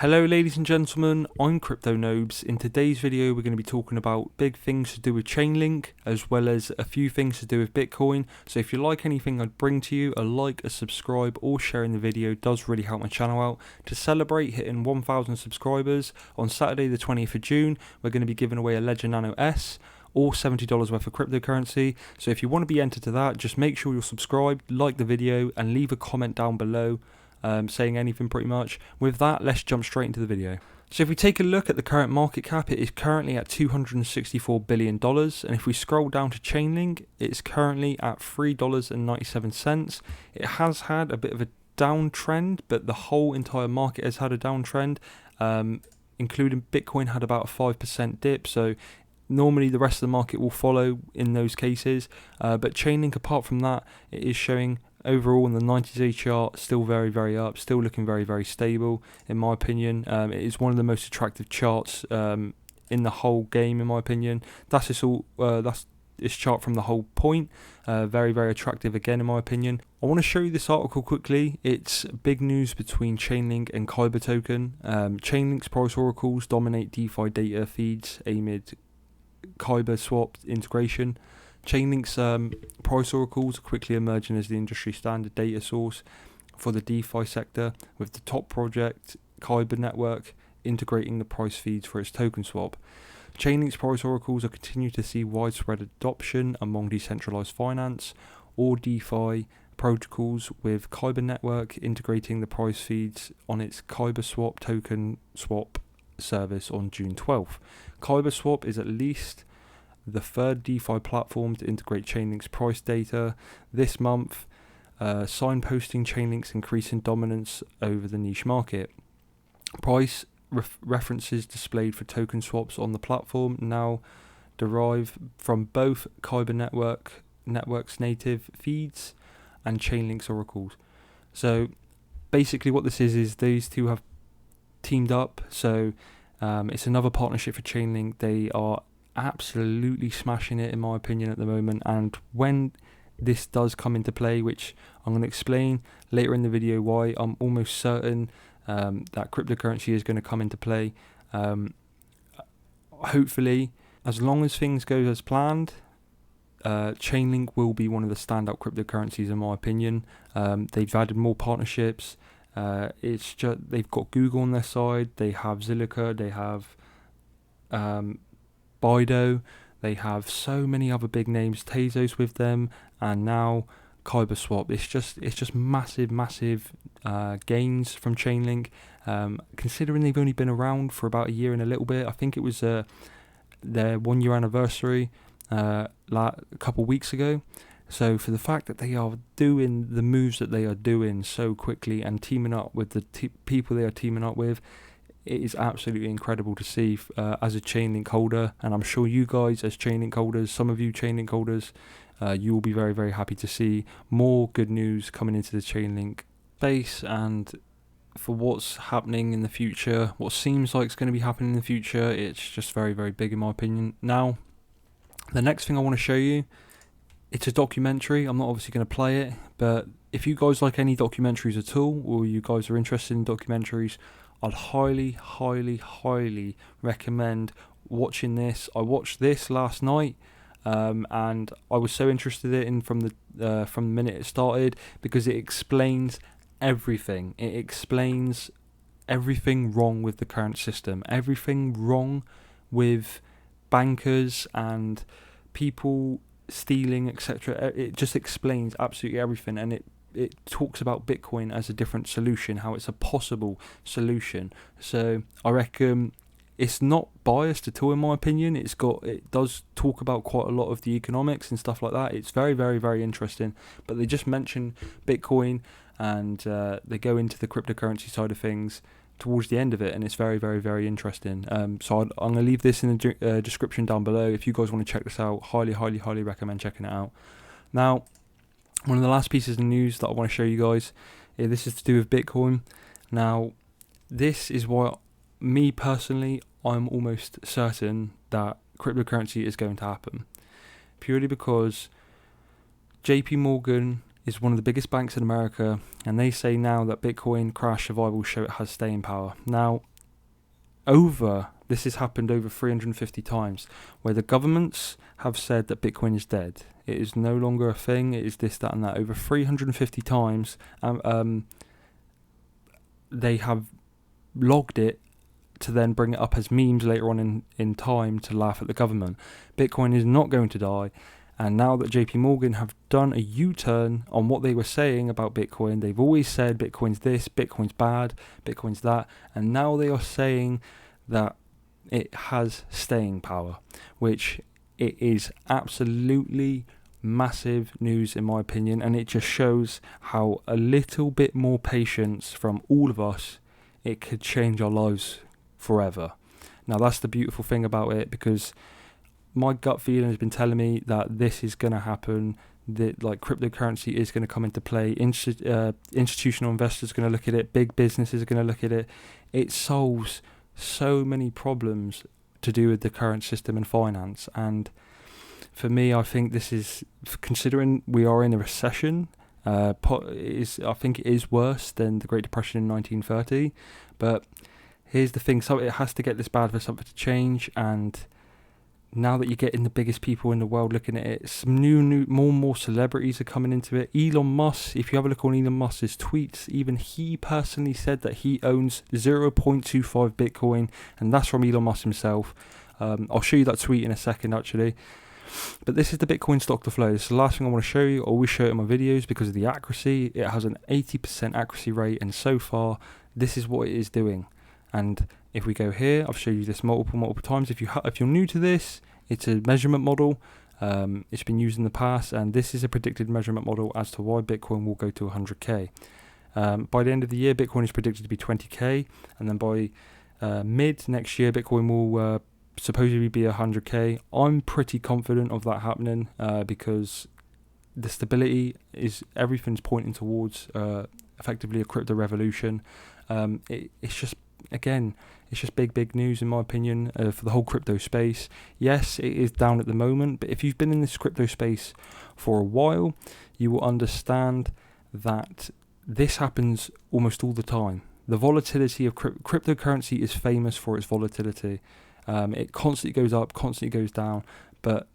Hello ladies and gentlemen, I'm Crypto Nobes. In today's video we're going to be talking about big things to do with Chainlink as well as a few things to do with Bitcoin. So if you like anything I bring to you, a like, a subscribe or sharing the video does really help my channel out. To celebrate hitting 1,000 subscribers, on Saturday the 20th of June we're going to be giving away a Ledger Nano S or $70 worth of cryptocurrency. So if you want to be entered to that, just make sure you're subscribed, like the video and leave a comment down below saying anything pretty much. With that, let's jump straight into the video. So if we take a look at the current market cap, it is currently at $264 billion, and if we scroll down to Chainlink, it's currently at $3.97. It has had a bit of a downtrend, but the whole entire market has had a downtrend, including Bitcoin had about a 5% dip, so normally the rest of the market will follow in those cases, but Chainlink, apart from that, it is showing overall in the 90-day chart still very up, still looking very stable in my opinion. It is one of the most attractive charts in the whole game in my opinion. That's this chart from the whole point. Very attractive again in my opinion. I want to show you this article quickly. It's big news between Chainlink and Kyber token. Chainlink's price oracles dominate DeFi data feeds amid Kyber swap integration. Chainlink's price oracles are quickly emerging as the industry standard data source for the DeFi sector, with the top project, Kyber Network, integrating the price feeds for its token swap. Chainlink's price oracles are continuing to see widespread adoption among decentralized finance or DeFi protocols, with Kyber Network integrating the price feeds on its Kyber Swap token swap service on June 12th. Kyber Swap is at least the third DeFi platform to integrate Chainlink's price data this month, signposting Chainlink's increasing dominance over the niche market. Price references displayed for token swaps on the platform now derive from both Kyber Network's native feeds and Chainlink's oracles. So basically what this is these two have teamed up, so it's another partnership for Chainlink. They are absolutely smashing it in my opinion at the moment, and when this does come into play, which I'm going to explain later in the video why I'm almost certain that cryptocurrency is going to come into play, hopefully as long as things go as planned, Chainlink will be one of the standout cryptocurrencies in my opinion. They've added more partnerships. It's just they've got Google on their side, they have Zilliqa, they have Bido, they have so many other big names, Tezos with them, and now Kyber Swap. It's just massive gains from Chainlink, considering they've only been around for about a year and a little bit. I think it was their 1 year anniversary a couple weeks ago. So for the fact that they are doing the moves that they are doing so quickly and teaming up with the people they are teaming up with, it is absolutely incredible to see as a Chainlink holder, and I'm sure you guys as Chainlink holders, some of you Chainlink holders, you will be very happy to see more good news coming into the Chainlink space, and for what's happening in the future, what seems like it's going to be happening in the future, it's just very big in my opinion. Now, the next thing I want to show you, it's a documentary. I'm not obviously going to play it, but if you guys like any documentaries at all, or you guys are interested in documentaries, I'd highly recommend watching this. I watched this last night, and I was so interested in from the minute it started, because it explains everything. It explains everything wrong with the current system, everything wrong with bankers and people stealing, etc. It just explains absolutely everything, and it talks about Bitcoin as a different solution, how it's a possible solution. So I reckon it's not biased at all in my opinion. It does talk about quite a lot of the economics and stuff like that. It's very interesting, but they just mention Bitcoin, and they go into the cryptocurrency side of things towards the end of it, and it's very interesting. So I'm going to leave this in the description down below. If you guys want to check this out, highly recommend checking it out. Now, one of the last pieces of news that I want to show you guys, this is to do with Bitcoin. Now, this is why me personally, I'm almost certain that cryptocurrency is going to happen, purely because JP Morgan is one of the biggest banks in America, and they say now that Bitcoin crash survival show it has staying power. Now, this has happened over 350 times, where the governments have said that Bitcoin is dead. It is no longer a thing. It is this, that, and that. Over 350 times, they have logged it to then bring it up as memes later on in time to laugh at the government. Bitcoin is not going to die. And now that JP Morgan have done a U-turn on what they were saying about Bitcoin, they've always said Bitcoin's this, Bitcoin's bad, Bitcoin's that, and now they are saying that it has staying power, which it is absolutely massive news in my opinion, and it just shows how a little bit more patience from all of us, it could change our lives forever. Now that's the beautiful thing about it, because my gut feeling has been telling me that this is going to happen, that like cryptocurrency is going to come into play. Institutional investors are going to look at it, big businesses are going to look at it. It solves so many problems to do with the current system and finance, and for me, I think this is, considering we are in a recession, I think it is worse than the Great Depression in 1930, but here's the thing, so it has to get this bad for something to change. And now that you're getting the biggest people in the world looking at it, some more and more celebrities are coming into it. Elon Musk, if you have a look on Elon Musk's tweets, even he personally said that he owns 0.25 Bitcoin, and that's from Elon Musk himself. I'll show you that tweet in a second actually. But this is the Bitcoin stock to flow. This is the last thing I want to show you. I always show it in my videos because of the accuracy. It has an 80% accuracy rate, and so far this is what it is doing. And if we go here, I've shown you this multiple times. If you're new to this, it's a measurement model. It's been used in the past, and this is a predicted measurement model as to why Bitcoin will go to 100k. By the end of the year, Bitcoin is predicted to be 20k, and then by mid next year, Bitcoin will supposedly be 100k. I'm pretty confident of that happening because the stability is, everything's pointing towards effectively a crypto revolution. It's just big news in my opinion for the whole crypto space. Yes, it is down at the moment, but if you've been in this crypto space for a while, you will understand that this happens almost all the time. The volatility of cryptocurrency is famous for its volatility. It constantly goes up, constantly goes down, but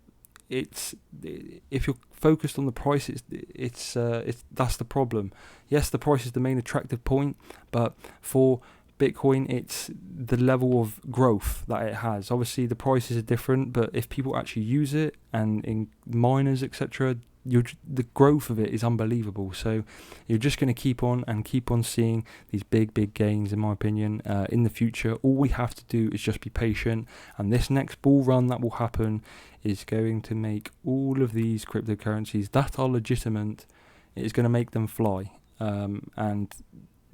if you're focused on the price, it's that's the problem. Yes, the price is the main attractive point, but for Bitcoin, it's the level of growth that it has. Obviously, the prices are different, but if people actually use it, and in miners, etc., the growth of it is unbelievable. So you're just going to keep on seeing these big gains, in my opinion, in the future. All we have to do is just be patient, and this next bull run that will happen is going to make all of these cryptocurrencies that are legitimate, it is going to make them fly. And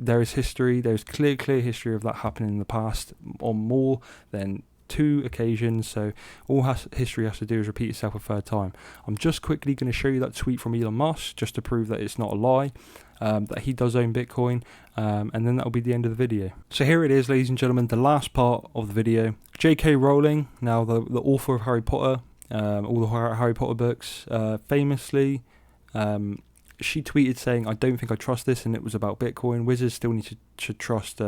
there is history, there's clear history of that happening in the past on more than 2 occasions, so all history has to do is repeat itself a third time. I'm just quickly going to show you that tweet from Elon Musk just to prove that it's not a lie, that he does own Bitcoin, and then that'll be the end of the video. So here it is, ladies and gentlemen, the last part of the video. J.K. Rowling, now the author of Harry Potter, all the Harry Potter books, famously, she tweeted saying, "I don't think I trust this," and it was about Bitcoin. Wizards still need to trust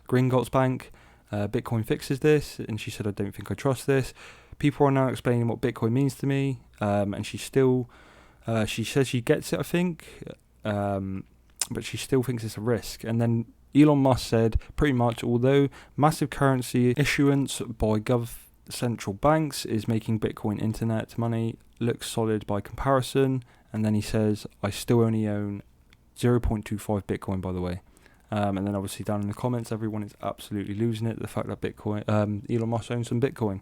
Gringotts Bank. Bitcoin fixes this, and she said, "I don't think I trust this." People are now explaining what Bitcoin means to me, and she says she gets it, I think, but she still thinks it's a risk. And then Elon Musk said, pretty much, although massive currency issuance by central banks is making Bitcoin internet money look solid by comparison. And then he says, "I still only own 0.25 Bitcoin, by the way." And then obviously down in the comments, everyone is absolutely losing it, the fact that Elon Musk owns some Bitcoin.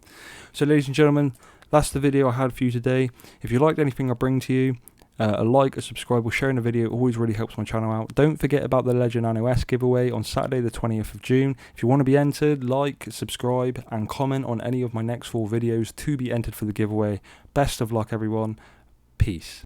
So ladies and gentlemen, that's the video I had for you today. If you liked anything I bring to you, a like, a subscribe, or sharing the video always really helps my channel out. Don't forget about the Legend Nano S giveaway on Saturday the 20th of June. If you want to be entered, like, subscribe, and comment on any of my next 4 videos to be entered for the giveaway. Best of luck, everyone. Peace.